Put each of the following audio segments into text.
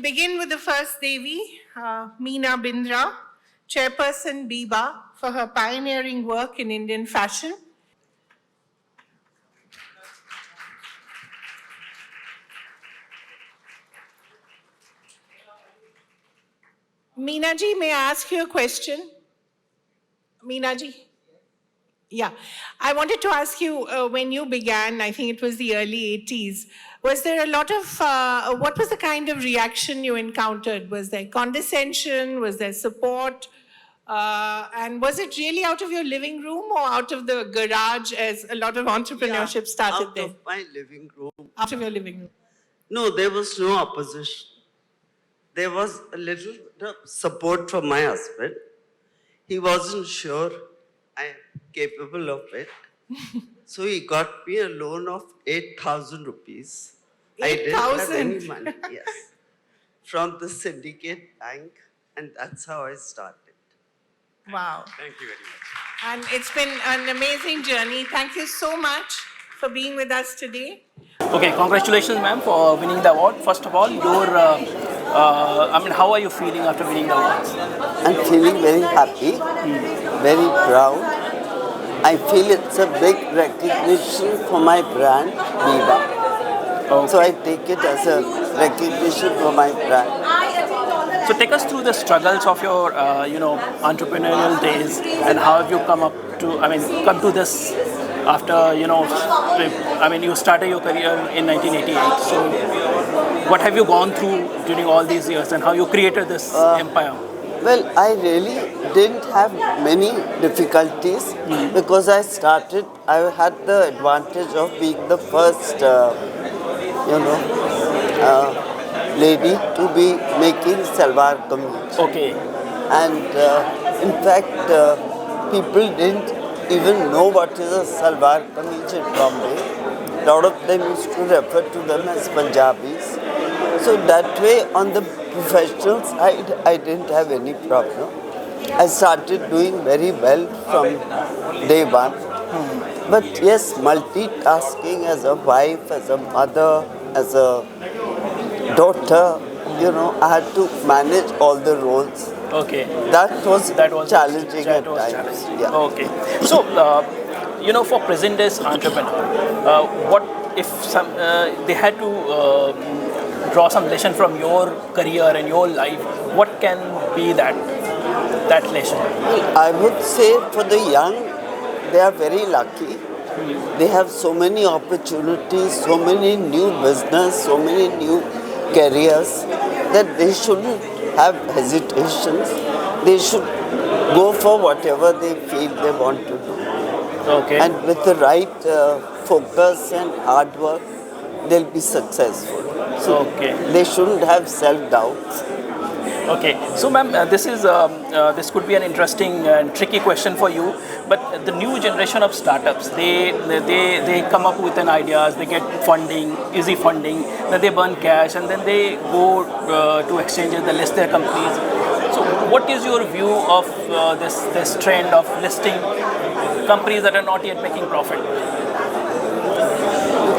begin with the first Devi, Meena Bindra, Chairperson Biba, for her pioneering work in Indian fashion. Meena ji, may I ask you a question? Meena ji? Yeah, I wanted to ask you, when you began, I think it was the early 80s, was there a lot of, what was the kind of reaction you encountered? Was there condescension? Was there support? And was it really out of your living room or out of the garage, as a lot of entrepreneurship started out there? of my living room. Out of your living room. No, there was no opposition. There was a little bit of support from my husband. He wasn't sure I am capable of it. So he got me a loan of 8,000 rupees. I didn't have any 8,000? money, yes. From the syndicate bank, and that's how I started. Wow. Thank you very much. And it's been an amazing journey. Thank you so much for being with us today. Okay, congratulations, ma'am, for winning the award. First of all, how are you feeling after winning the award? I'm feeling very happy, very proud. I feel it's a big recognition for my brand, Biba. Okay. So I take it as a recognition for my brand. So take us through the struggles of your, entrepreneurial days, and how have you come to this after, you started your career in 1988. So what have you gone through during all these years, and how you created this empire? Well, I really didn't have many difficulties because I had the advantage of being the first, lady to be making salwar kameez. Okay. And in fact, people didn't even know what is a salwar kameez in Bombay. A lot of them used to refer to them as Punjabis. So that way, on the professional side, I didn't have any problem. I started doing very well from day one. But yes, multitasking as a wife, as a mother, as a daughter, I had to manage all the roles. Okay. That was challenging at times. Challenging. Yeah. Okay. So, for present day entrepreneur, what if they had to draw some lesson from your career and your life? What can be that lesson? Well, I would say for the young, they are very lucky. They have so many opportunities, so many new business, so many new careers that they shouldn't have hesitations. They should go for whatever they feel they want to do. Okay. And with the right focus and hard work, they'll be successful. So they shouldn't have self-doubt. Okay, so ma'am, this could be an interesting and tricky question for you. But the new generation of startups, they come up with an ideas, they get funding, easy funding, then they burn cash, and then they go to exchanges, they list their companies. So, what is your view of this trend of listing companies that are not yet making profit?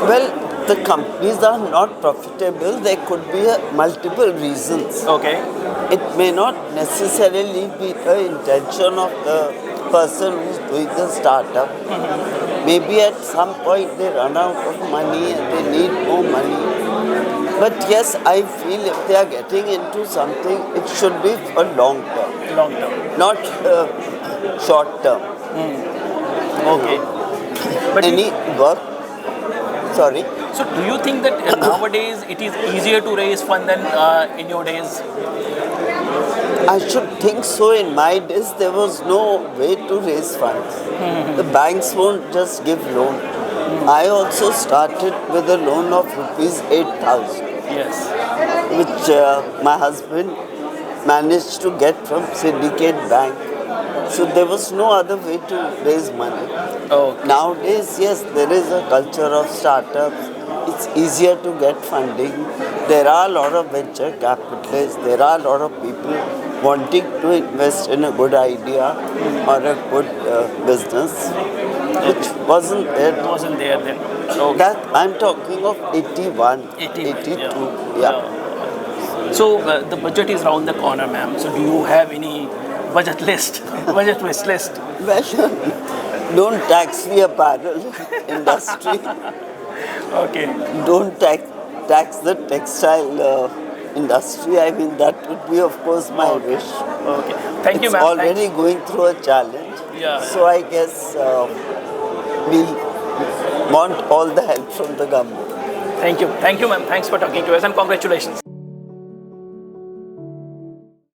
Well, the companies are not profitable. There could be multiple reasons. Okay. It may not necessarily be the intention of the person who's doing the startup. Maybe at some point they run out of money and they need more money. But yes, I feel if they are getting into something, it should be for long term. Long term. Not short term. Okay. But Any work? Sorry? So do you think that nowadays it is easier to raise fund than in your days? I should think so. In my days, there was no way to raise funds. The banks won't just give loan. I also started with a loan of rupees 8,000. Yes. Which my husband managed to get from Syndicate Bank. So there was no other way to raise money. Okay. Nowadays, yes, there is a culture of startups. It's easier to get funding. There are a lot of venture capitalists. There are a lot of people wanting to invest in a good idea or a good business, which wasn't there. It wasn't there then. Okay. That I'm talking of 81, 82. Yeah. So the budget is round the corner, ma'am. So do you have any budget list, budget wish list? Well, don't tax the apparel industry. Okay. Don't tax the textile industry. I mean, that would be, of course, my wish. Okay. Thank you, It's ma'am. already going through a challenge. Yeah. So I guess we want all the help from the government. Thank you, ma'am. Thanks for talking to us and congratulations.